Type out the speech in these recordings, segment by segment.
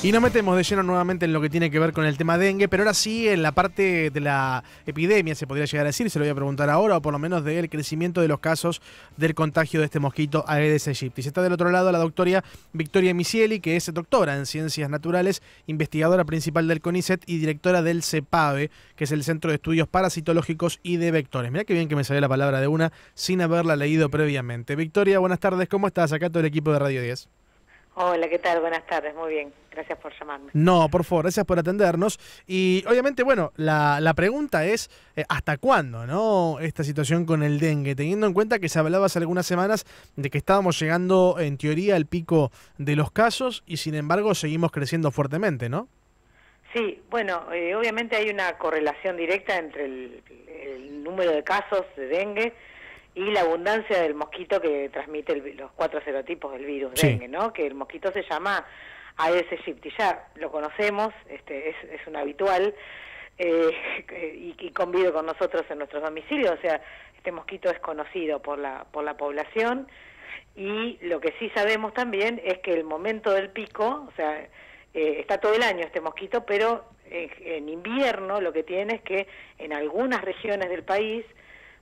Y nos metemos de lleno nuevamente en lo que tiene que ver con el tema dengue, pero ahora sí en la parte de la epidemia, se podría llegar a decir, se lo voy a preguntar ahora, o por lo menos del crecimiento de los casos del contagio de este mosquito Aedes aegypti. Está del otro lado la doctora Victoria Misieli, que es doctora en Ciencias Naturales, investigadora principal del CONICET y directora del CEPAVE, que es el Centro de Estudios Parasitológicos y de Vectores. Mirá qué bien que me salió la palabra de una sin haberla leído previamente. Victoria, buenas tardes, ¿cómo estás? Acá todo el equipo de Radio 10. Hola, ¿qué tal? Buenas tardes, muy bien. Gracias por llamarme. No, por favor, gracias por atendernos. Y obviamente, bueno, la pregunta es, ¿hasta cuándo, no, esta situación con el dengue? Teniendo en cuenta que se hablaba hace algunas semanas de que estábamos llegando, en teoría, al pico de los casos y, sin embargo, seguimos creciendo fuertemente, ¿no? Sí, bueno, obviamente hay una correlación directa entre el número de casos de dengue y la abundancia del mosquito que transmite los 4 serotipos del virus dengue, ¿no? Que el mosquito se llama Aedes aegypti, ya lo conocemos, es un habitual y convive con nosotros en nuestros domicilios, o sea, este mosquito es conocido por la población, y lo que sí sabemos también es que el momento del pico, o sea, está todo el año este mosquito, pero en invierno lo que tiene es que en algunas regiones del país,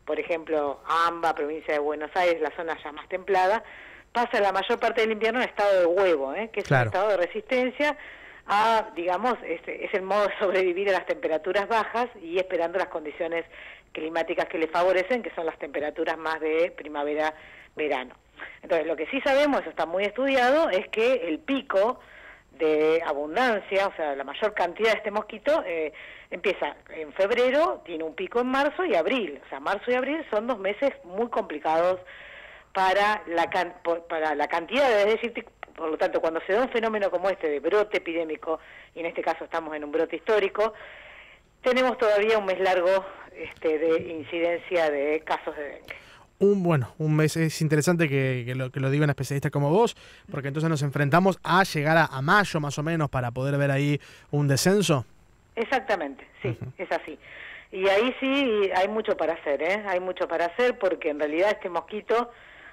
por ejemplo, AMBA, provincia de Buenos Aires, la zona ya más templada, pasa la mayor parte del invierno en estado de huevo, que es un estado de resistencia a, digamos, es el modo de sobrevivir a las temperaturas bajas y esperando las condiciones climáticas que le favorecen, que son las temperaturas más de primavera-verano. Entonces, lo que sí sabemos, eso está muy estudiado, es que el pico de abundancia, o sea, la mayor cantidad de este mosquito, empieza en febrero, tiene un pico en marzo y abril. O sea, marzo y abril son 2 meses muy complicados para la cantidad de Aedes aegypti. Por lo tanto, cuando se da un fenómeno como este de brote epidémico, y en este caso estamos en un brote histórico, tenemos todavía un mes largo de incidencia de casos de dengue. Un mes. Es interesante que lo digan especialistas como vos, porque entonces nos enfrentamos a llegar a mayo más o menos para poder ver ahí un descenso. Exactamente, sí, es así. Y ahí sí hay mucho para hacer, hay mucho para hacer, porque en realidad este mosquito,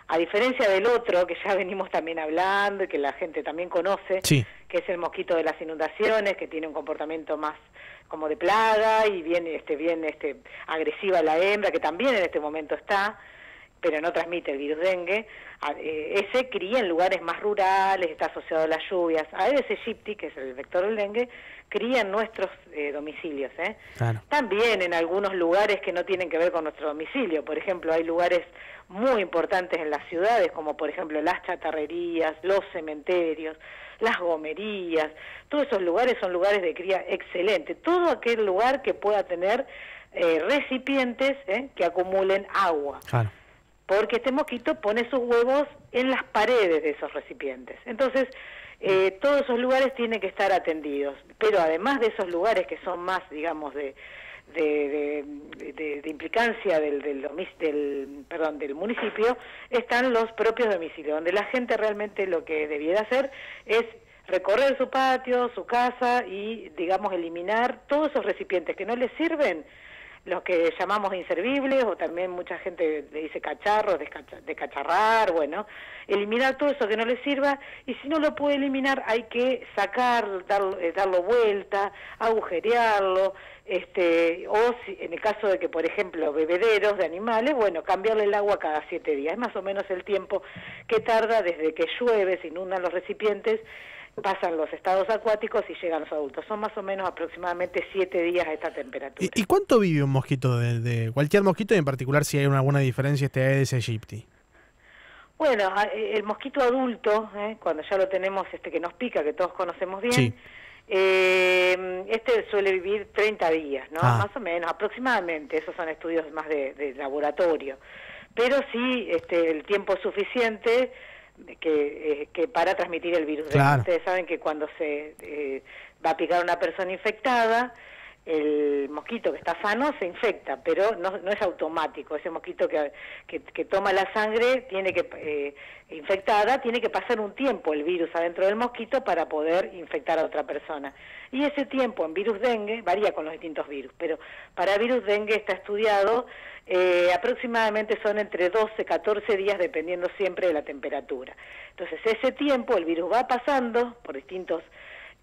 a diferencia del otro que ya venimos también hablando y que la gente también conoce, que es el mosquito de las inundaciones, que tiene un comportamiento más como de plaga y bien agresiva la hembra, que también en este momento está, pero no transmite el virus dengue. Ese cría en lugares más rurales, está asociado a las lluvias. Aedes aegypti, que es el vector del dengue, cría en nuestros domicilios. Claro. También en algunos lugares que no tienen que ver con nuestro domicilio. Por ejemplo, hay lugares muy importantes en las ciudades, como por ejemplo las chatarrerías, los cementerios, las gomerías. Todos esos lugares son lugares de cría excelente. Todo aquel lugar que pueda tener recipientes que acumulen agua. Claro. Porque este mosquito pone sus huevos en las paredes de esos recipientes. Entonces, todos esos lugares tienen que estar atendidos. Pero además de esos lugares que son más, digamos, de implicancia del municipio, están los propios domicilios, donde la gente realmente lo que debiera hacer es recorrer su patio, su casa y, digamos, eliminar todos esos recipientes que no les sirven, los que llamamos inservibles, o también mucha gente le dice cacharros, descacharrar, bueno, eliminar todo eso que no le sirva, y si no lo puede eliminar hay que darlo vuelta, agujerearlo, o si, en el caso de que, por ejemplo, bebederos de animales, bueno, cambiarle el agua cada 7 días, es más o menos el tiempo que tarda desde que llueve, se inundan los recipientes, pasan los estados acuáticos y llegan los adultos. Son más o menos aproximadamente 7 días a esta temperatura. ¿Y cuánto vive un mosquito de cualquier mosquito, y en particular si hay alguna diferencia Aedes aegypti? Bueno, el mosquito adulto, cuando ya lo tenemos, que nos pica, que todos conocemos bien, suele vivir 30 días, ¿no? Más o menos, aproximadamente. Esos son estudios más de laboratorio. Pero sí, el tiempo suficiente que para transmitir el virus. Claro. Ustedes saben que cuando se va a picar a una persona infectada, el mosquito que está sano se infecta, pero no es automático. Ese mosquito que toma la sangre infectada tiene que pasar un tiempo el virus adentro del mosquito para poder infectar a otra persona. Y ese tiempo en virus dengue varía con los distintos virus, pero para virus dengue está estudiado aproximadamente son entre 12 y 14 días, dependiendo siempre de la temperatura. Entonces ese tiempo el virus va pasando por distintos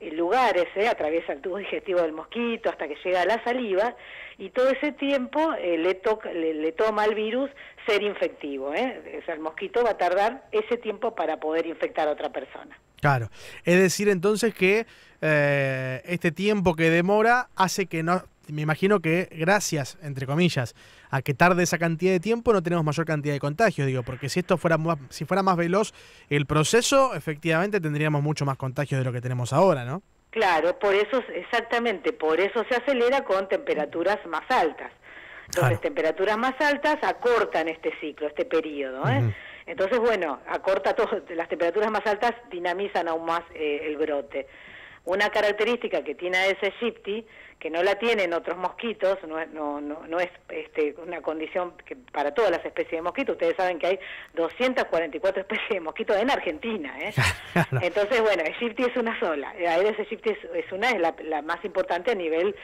lugares, atraviesa el tubo digestivo del mosquito hasta que llega a la saliva, y todo ese tiempo le toma al virus ser infectivo. O sea, el mosquito va a tardar ese tiempo para poder infectar a otra persona. Claro. Es decir, entonces que este tiempo que demora hace que no... Me imagino que gracias, entre comillas, a que tarde esa cantidad de tiempo no tenemos mayor cantidad de contagios, digo, porque si esto fuera si fuera más veloz el proceso, efectivamente tendríamos mucho más contagios de lo que tenemos ahora, ¿no? Claro, por eso, exactamente, por eso se acelera con temperaturas más altas. Entonces, temperaturas más altas acortan este ciclo, este periodo, Entonces, bueno, acorta todo, las temperaturas más altas dinamizan aún más el brote. Una característica que tiene Aedes aegypti, que no la tienen otros mosquitos, no es una condición que para todas las especies de mosquitos. Ustedes saben que hay 244 especies de mosquitos en Argentina, Claro. Entonces, bueno, aegypti es una sola. Aedes aegypti es la más importante a nivel,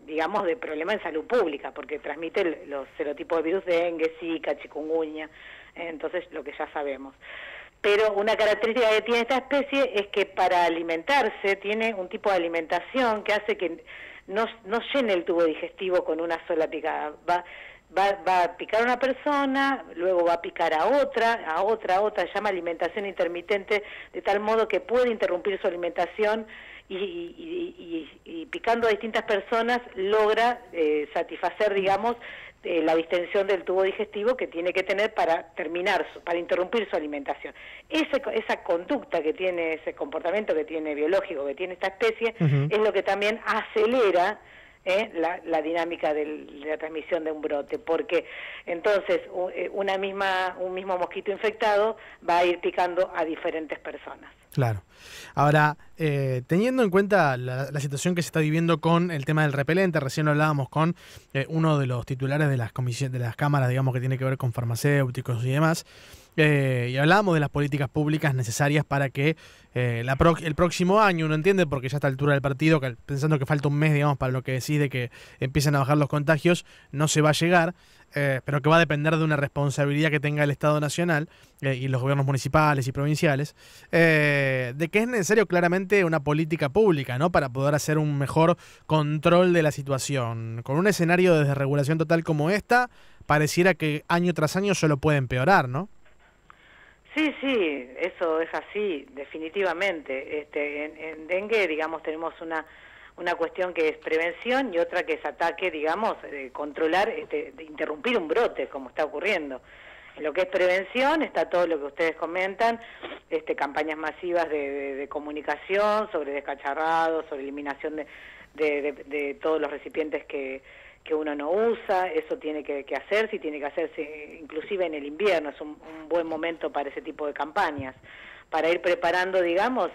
digamos, de problema en salud pública, porque transmite los serotipos de virus de dengue, zika, chikungunya, entonces lo que ya sabemos. Pero una característica que tiene esta especie es que para alimentarse tiene un tipo de alimentación que hace que no llene el tubo digestivo con una sola picada. Va a picar a una persona, luego va a picar a otra, se llama alimentación intermitente, de tal modo que puede interrumpir su alimentación y picando a distintas personas logra satisfacer, digamos, la distensión del tubo digestivo que tiene que tener para para interrumpir su alimentación. Esa conducta que tiene, ese comportamiento que tiene biológico, que tiene esta especie, es lo que también acelera la dinámica de la transmisión de un brote, porque entonces un mismo mosquito infectado va a ir picando a diferentes personas. Claro. Ahora, teniendo en cuenta la situación que se está viviendo con el tema del repelente, recién lo hablábamos con uno de los titulares de las comisiones, de las cámaras, digamos, que tiene que ver con farmacéuticos y demás, y hablábamos de las políticas públicas necesarias para que el próximo año, uno entiende, porque ya a esta altura del partido, pensando que falta un mes, digamos, para lo que decís de que empiecen a bajar los contagios, no se va a llegar, pero que va a depender de una responsabilidad que tenga el Estado Nacional y los gobiernos municipales y provinciales, de que es necesario claramente una política pública, ¿no?, para poder hacer un mejor control de la situación. Con un escenario de desregulación total como esta, pareciera que año tras año solo puede empeorar, ¿no? Sí, eso es así, definitivamente. En dengue, digamos, tenemos una cuestión que es prevención y otra que es ataque, digamos, controlar, de interrumpir un brote, como está ocurriendo. En lo que es prevención está todo lo que ustedes comentan, campañas masivas de comunicación sobre descacharrados, sobre eliminación de todos los recipientes que uno no usa. Eso tiene que hacerse, y tiene que hacerse inclusive en el invierno. Es un buen momento para ese tipo de campañas, para ir preparando, digamos,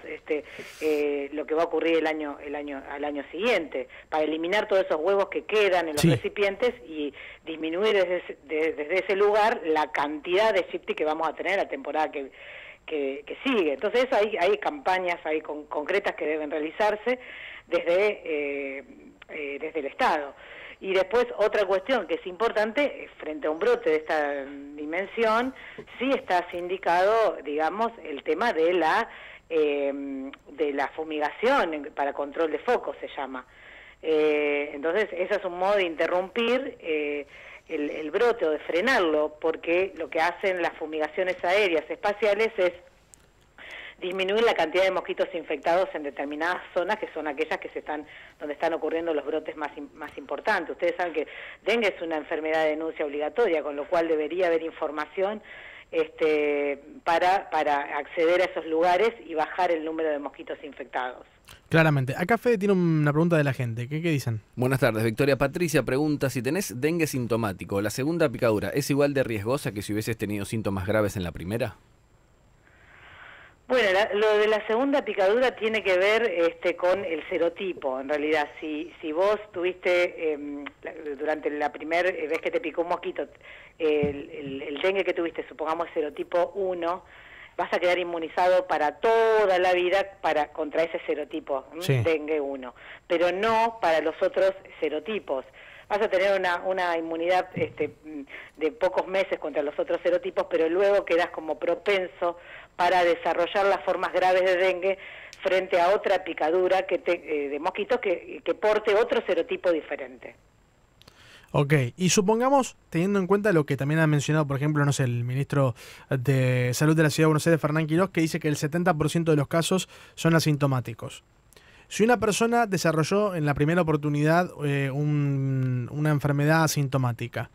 lo que va a ocurrir al año siguiente, para eliminar todos esos huevos que quedan en los recipientes y disminuir desde ese lugar la cantidad de aegypti que vamos a tener la temporada que sigue. Entonces hay campañas concretas que deben realizarse desde el Estado. Y después otra cuestión que es importante, frente a un brote de esta dimensión, sí está indicado, digamos, el tema de la fumigación para control de focos, se llama. Entonces, ese es un modo de interrumpir el brote o de frenarlo, porque lo que hacen las fumigaciones aéreas espaciales es disminuir la cantidad de mosquitos infectados en determinadas zonas, que son aquellas donde están ocurriendo los brotes más importantes. Ustedes saben que dengue es una enfermedad de denuncia obligatoria, con lo cual debería haber información para acceder a esos lugares y bajar el número de mosquitos infectados. Claramente. Acá Fede tiene una pregunta de la gente. ¿Qué dicen? Buenas tardes. Victoria Patricia pregunta si tenés dengue sintomático, ¿la segunda picadura es igual de riesgosa que si hubieses tenido síntomas graves en la primera? Bueno, lo de la segunda picadura tiene que ver con el serotipo. En realidad, si vos tuviste durante la primera vez que te picó un mosquito, el dengue que tuviste, supongamos serotipo 1, vas a quedar inmunizado para toda la vida contra ese serotipo, dengue 1, pero no para los otros serotipos. Vas a tener una inmunidad de pocos meses contra los otros serotipos, pero luego quedas como propenso para desarrollar las formas graves de dengue frente a otra picadura de mosquitos que porte otro serotipo diferente. Ok, y supongamos, teniendo en cuenta lo que también ha mencionado, por ejemplo, no sé, el ministro de Salud de la Ciudad de Buenos Aires, Fernán Quirós, que dice que el 70% de los casos son asintomáticos. Si una persona desarrolló en la primera oportunidad una enfermedad asintomática,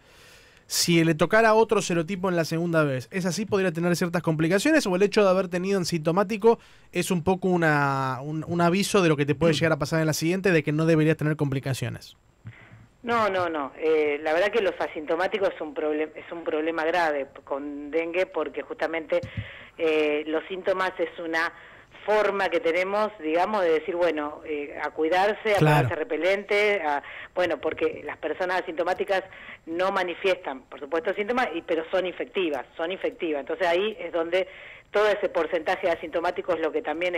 si le tocara otro serotipo en la segunda vez, ¿es así? ¿Podría tener ciertas complicaciones? ¿O el hecho de haber tenido asintomático es un poco un aviso de lo que te puede llegar a pasar en la siguiente, de que no deberías tener complicaciones? No. La verdad que los asintomáticos es un problema grave con dengue, porque justamente los síntomas es una forma que tenemos, digamos, de decir, bueno, a cuidarse, a ponerse repelente, porque las personas asintomáticas no manifiestan, por supuesto, síntomas, pero son infectivas. Entonces ahí es donde todo ese porcentaje de asintomáticos es lo que también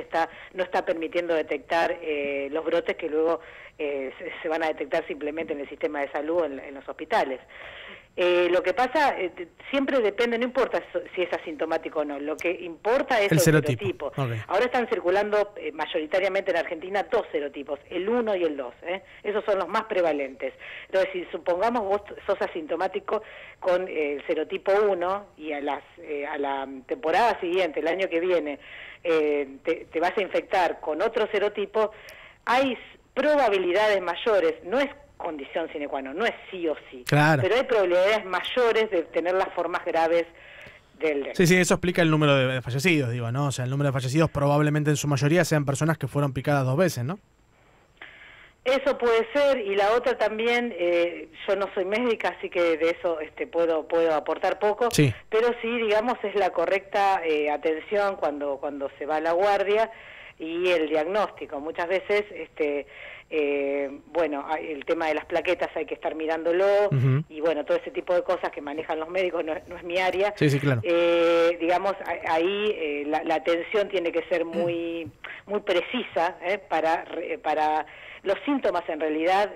no está permitiendo detectar los brotes que luego se van a detectar simplemente en el sistema de salud, en los hospitales. Lo que pasa, siempre depende, no importa si es asintomático o no, lo que importa es el serotipo. Okay. Ahora están circulando mayoritariamente en Argentina 2 serotipos, el 1 y el 2, esos son los más prevalentes. Entonces, si supongamos vos sos asintomático con el serotipo 1 y a la temporada siguiente, el año que viene, te vas a infectar con otro serotipo, hay probabilidades mayores, no es condición sine qua non, no es sí o sí, claro, pero hay probabilidades mayores de tener las formas graves del dengue. Sí, eso explica el número de fallecidos, digo, ¿no? O sea, el número de fallecidos probablemente en su mayoría sean personas que fueron picadas 2 veces, ¿no? Eso puede ser, y la otra también, yo no soy médica, así que de eso puedo aportar poco, sí, pero sí, digamos, es la correcta atención cuando se va a la guardia y el diagnóstico. Muchas veces, el tema de las plaquetas hay que estar mirándolo, y bueno, todo ese tipo de cosas que manejan los médicos no es mi área. Sí, claro. Digamos, ahí la atención tiene que ser muy precisa, para los síntomas en realidad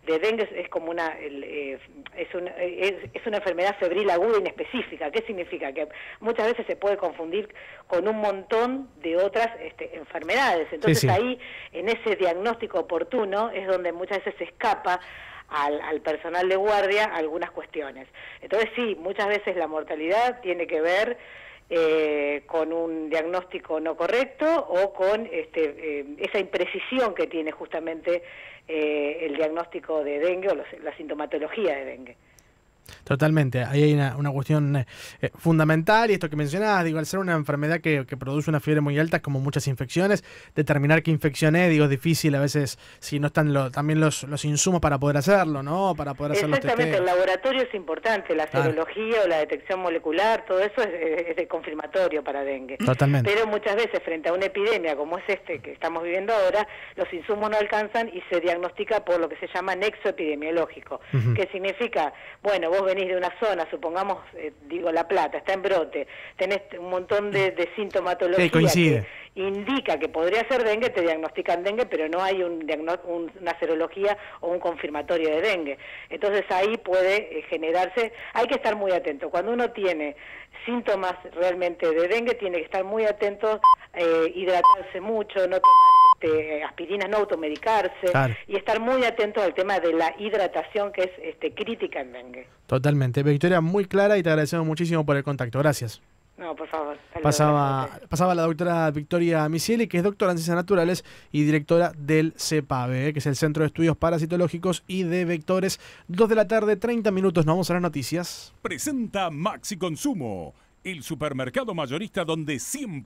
de dengue es como es una enfermedad febril aguda inespecífica. ¿Qué significa? Que muchas veces se puede confundir con un montón de otras enfermedades. Entonces ahí, en ese diagnóstico oportuno, es donde muchas veces se escapa al personal de guardia algunas cuestiones. Entonces sí, muchas veces la mortalidad tiene que ver con un diagnóstico no correcto o con esa imprecisión que tiene justamente el diagnóstico de dengue o la sintomatología de dengue. Totalmente, ahí hay una cuestión fundamental, y esto que mencionabas, digo, al ser una enfermedad que produce una fiebre muy alta, como muchas infecciones, determinar qué infección es, digo, es difícil a veces si no están también los insumos para poder hacerlo, ¿no? Para poder hacer los testeos. Exactamente, el laboratorio es importante, la serología o la detección molecular, todo eso es de confirmatorio para dengue. Totalmente. Pero muchas veces frente a una epidemia como es que estamos viviendo ahora, los insumos no alcanzan y se diagnostica por lo que se llama nexo epidemiológico, que significa, bueno, vos venís de una zona, supongamos, La Plata, está en brote, tenés un montón de sintomatología que indica que podría ser dengue, te diagnostican dengue, pero no hay una serología o un confirmatorio de dengue. Entonces ahí puede generarse, hay que estar muy atento. Cuando uno tiene síntomas realmente de dengue, tiene que estar muy atento, hidratarse mucho, no tomar aspirinas, no automedicarse, y estar muy atento al tema de la hidratación, que es crítica en dengue. Totalmente. Victoria, muy clara, y te agradecemos muchísimo por el contacto. Gracias. No, por favor. Pasaba la doctora Victoria Misieli, que es doctora en Ciencias Naturales y directora del CEPAVE, que es el Centro de Estudios Parasitológicos y de Vectores. 2 de la tarde, 30 minutos. Nos vamos a las noticias. Presenta Maxi Consumo, el supermercado mayorista donde siempre